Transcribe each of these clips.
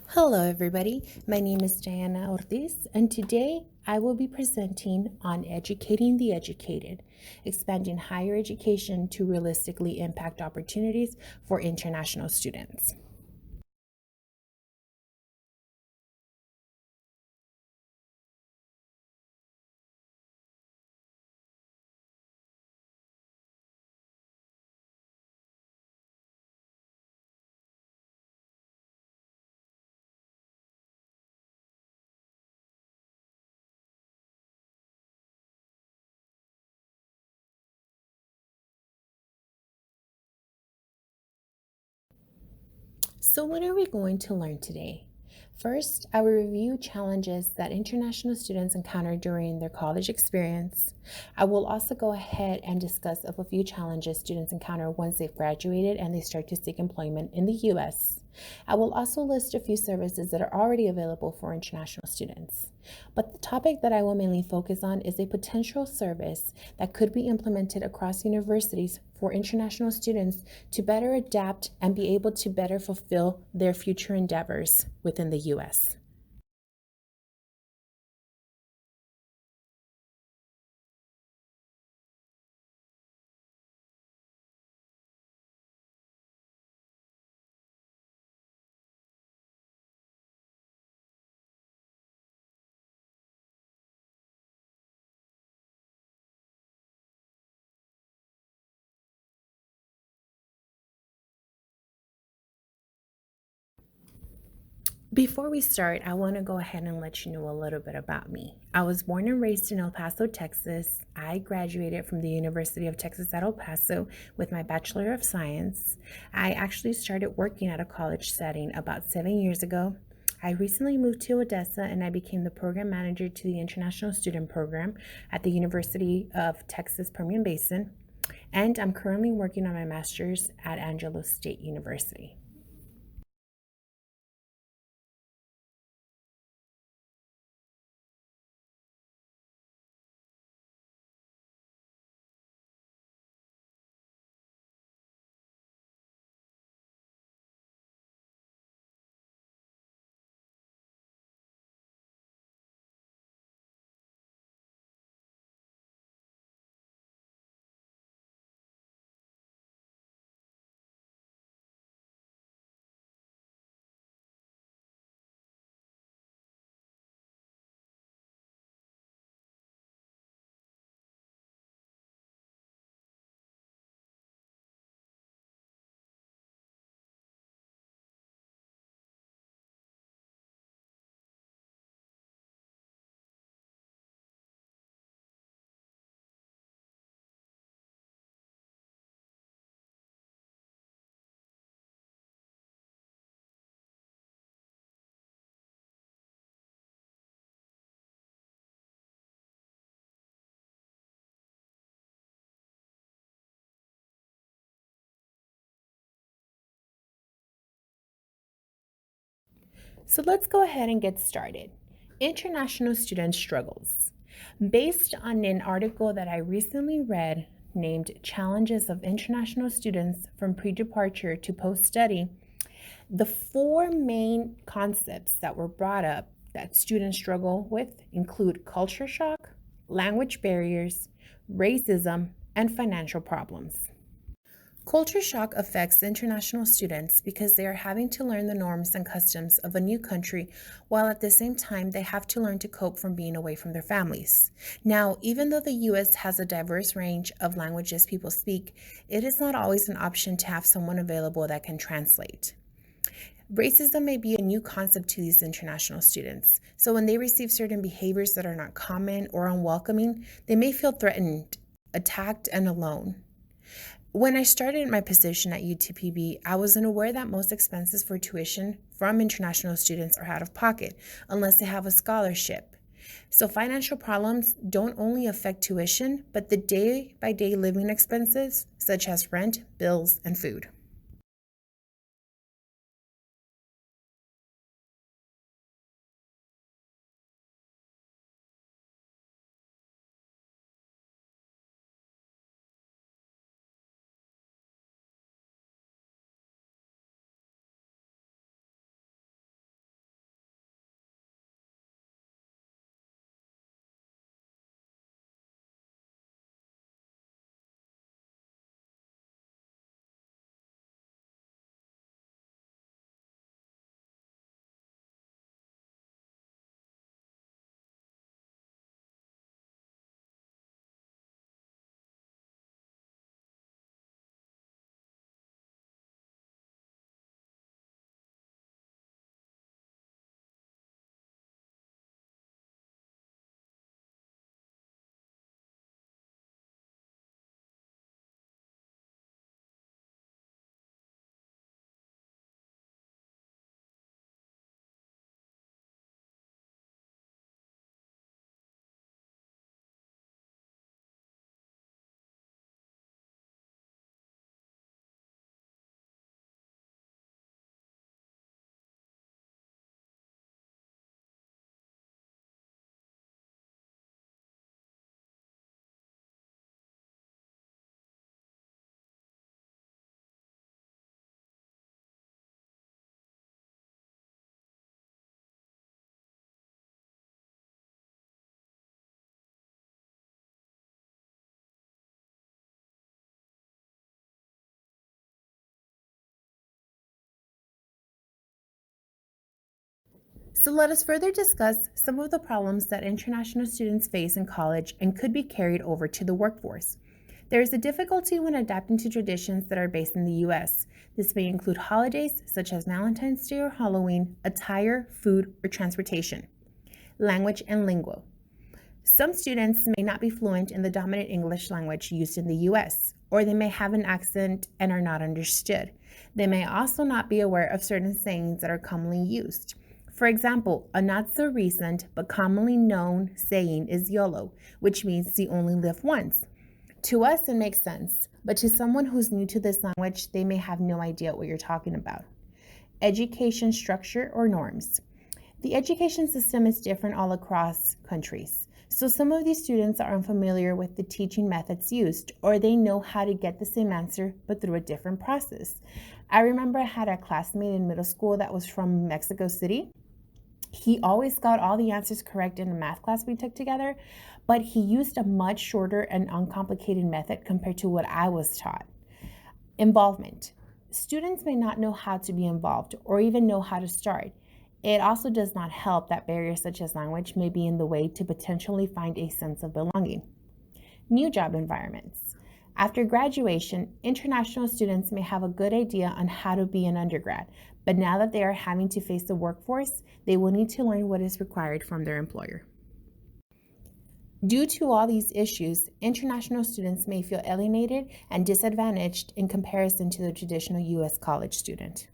Hello, everybody. My name is Diana Ortiz, and today I will be presenting on educating the educated, expanding higher education to realistically impact opportunities for international students. So, what are we going to learn today? First, I will review challenges that international students encounter during their college experience. I will also go ahead and discuss of a few challenges students encounter once they've graduated and they start to seek employment in the US. I will also list a few services that are already available for international students. But the topic that I will mainly focus on is a potential service that could be implemented across universities for international students to better adapt and be able to better fulfill their future endeavors within the US. Before we start, I want to go ahead and let you know a little bit about me. I was born and raised in El Paso, Texas. I graduated from the University of Texas at El Paso with my Bachelor of Science. I actually started working at a college setting about 7 years ago. I recently moved to Odessa and I became the program manager to the International Student Program at the University of Texas Permian Basin. And I'm currently working on my master's at Angelo State University. So let's go ahead and get started. International Student Struggles. Based on an article that I recently read named Challenges of International Students from Pre-Departure to Post-Study, the four main concepts that were brought up that students struggle with include culture shock, language barriers, racism, and financial problems. Culture shock affects international students because they are having to learn the norms and customs of a new country while at the same time they have to learn to cope from being away from their families. Now, even though the US has a diverse range of languages people speak, it is not always an option to have someone available that can translate. Racism may be a new concept to these international students, so when they receive certain behaviors that are not common or unwelcoming, they may feel threatened, attacked, and alone. When I started my position at UTPB, I was unaware that most expenses for tuition from international students are out of pocket unless they have a scholarship. So financial problems don't only affect tuition, but the day-by-day living expenses such as rent, bills, and food. So let us further discuss some of the problems that international students face in college and could be carried over to the workforce. There is a difficulty when adapting to traditions that are based in the US. This may include holidays such as Valentine's Day or Halloween, attire, food, or transportation. Language and lingo. Some students may not be fluent in the dominant English language used in the US, or they may have an accent and are not understood. They may also not be aware of certain sayings that are commonly used. For example, a not so recent but commonly known saying is YOLO, which means you only live once. To us, it makes sense, but to someone who's new to this language, they may have no idea what you're talking about. Education structure or norms. The education system is different all across countries. So some of these students are unfamiliar with the teaching methods used, or they know how to get the same answer but through a different process. I remember I had a classmate in middle school that was from Mexico City. He always got all the answers correct in the math class we took together, but he used a much shorter and uncomplicated method compared to what I was taught. Involvement. Students may not know how to be involved or even know how to start. It also does not help that barriers such as language may be in the way to potentially find a sense of belonging. New job environments. After graduation, international students may have a good idea on how to be an undergrad, but now that they are having to face the workforce, they will need to learn what is required from their employer. Due to all these issues, international students may feel alienated and disadvantaged in comparison to the traditional U.S. college student.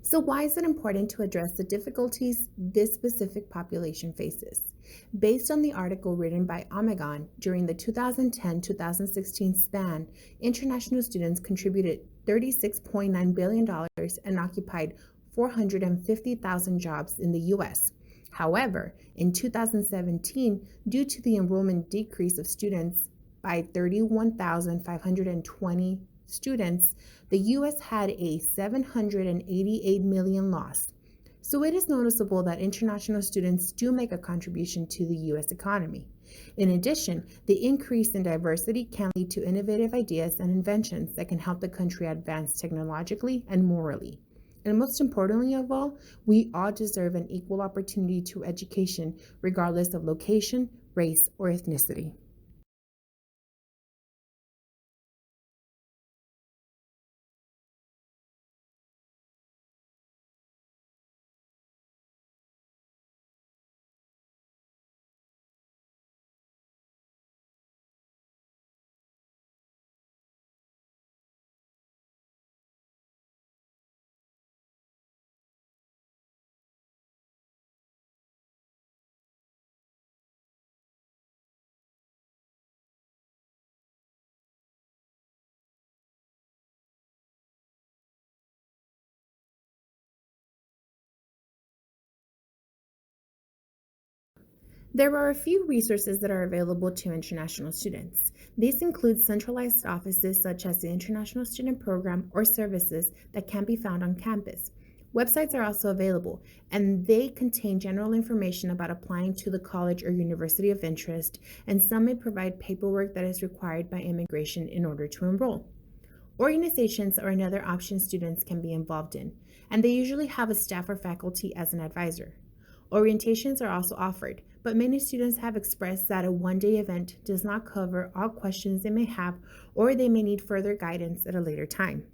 So, why is it important to address the difficulties this specific population faces? Based on the article written by Omegon during the 2010-2016 span, international students contributed $36.9 billion and occupied 450,000 jobs in the US. However, in 2017, due to the enrollment decrease of students by 31,520 students, the US had a 788 million loss. So it is noticeable that international students do make a contribution to the US economy. In addition, the increase in diversity can lead to innovative ideas and inventions that can help the country advance technologically and morally. And most importantly of all, we all deserve an equal opportunity to education, regardless of location, race, or ethnicity. There are a few resources that are available to international students. These include centralized offices such as the International Student Program or services that can be found on campus. Websites are also available, and they contain general information about applying to the college or university of interest, and some may provide paperwork that is required by immigration in order to enroll. Organizations are another option students can be involved in, and they usually have a staff or faculty as an advisor. Orientations are also offered, but many students have expressed that a one-day event does not cover all questions they may have, or they may need further guidance at a later time.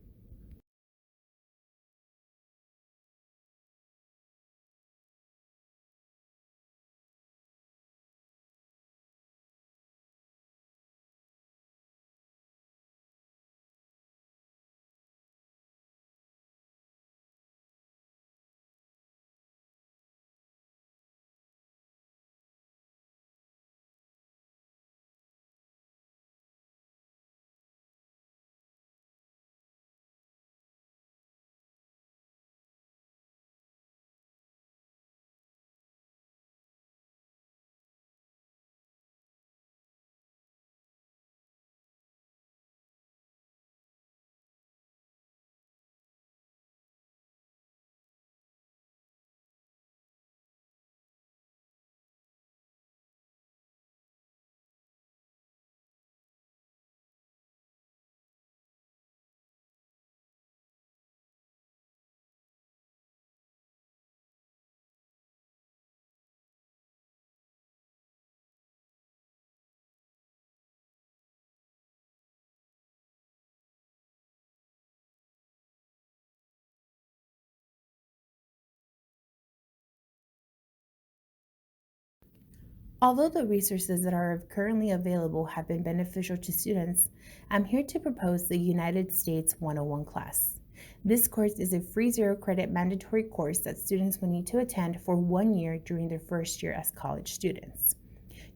Although the resources that are currently available have been beneficial to students, I'm here to propose the United States 101 class. This course is a free zero-credit mandatory course that students will need to attend for 1 year during their first year as college students.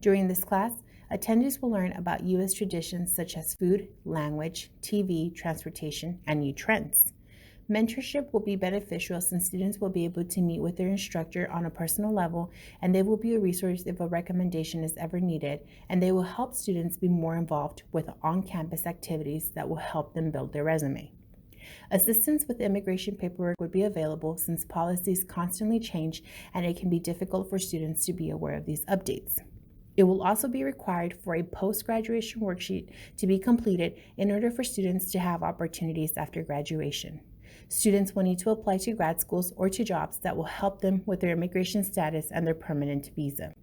During this class, attendees will learn about U.S. traditions such as food, language, TV, transportation, and new trends. Mentorship will be beneficial since students will be able to meet with their instructor on a personal level, and they will be a resource if a recommendation is ever needed, and they will help students be more involved with on-campus activities that will help them build their resume. Assistance with immigration paperwork would be available since policies constantly change and it can be difficult for students to be aware of these updates. It will also be required for a post-graduation worksheet to be completed in order for students to have opportunities after graduation. Students will need to apply to grad schools or to jobs that will help them with their immigration status and their permanent visa.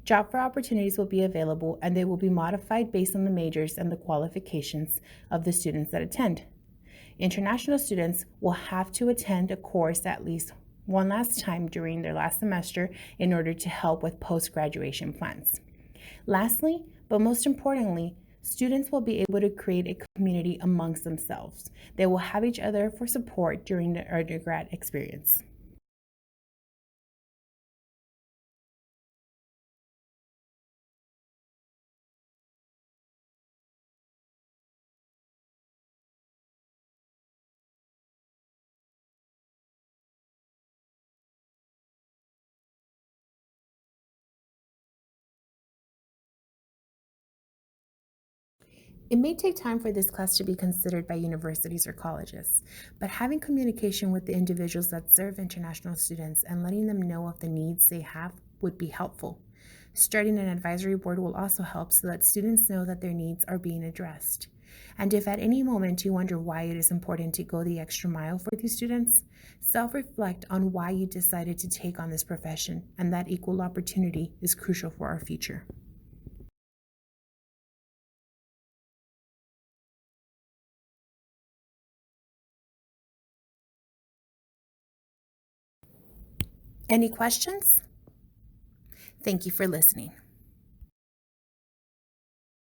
Job fair opportunities will be available and they will be modified based on the majors and the qualifications of the students that attend. International students will have to attend a course at least one last time during their last semester in order to help with post-graduation plans. Lastly, but most importantly, students will be able to create a community amongst themselves. They will have each other for support during their undergrad experience. It may take time for this class to be considered by universities or colleges, but having communication with the individuals that serve international students and letting them know of the needs they have would be helpful. Starting an advisory board will also help so that students know that their needs are being addressed. And if at any moment you wonder why it is important to go the extra mile for these students, self-reflect on why you decided to take on this profession and that equal opportunity is crucial for our future. Any questions? Thank you for listening.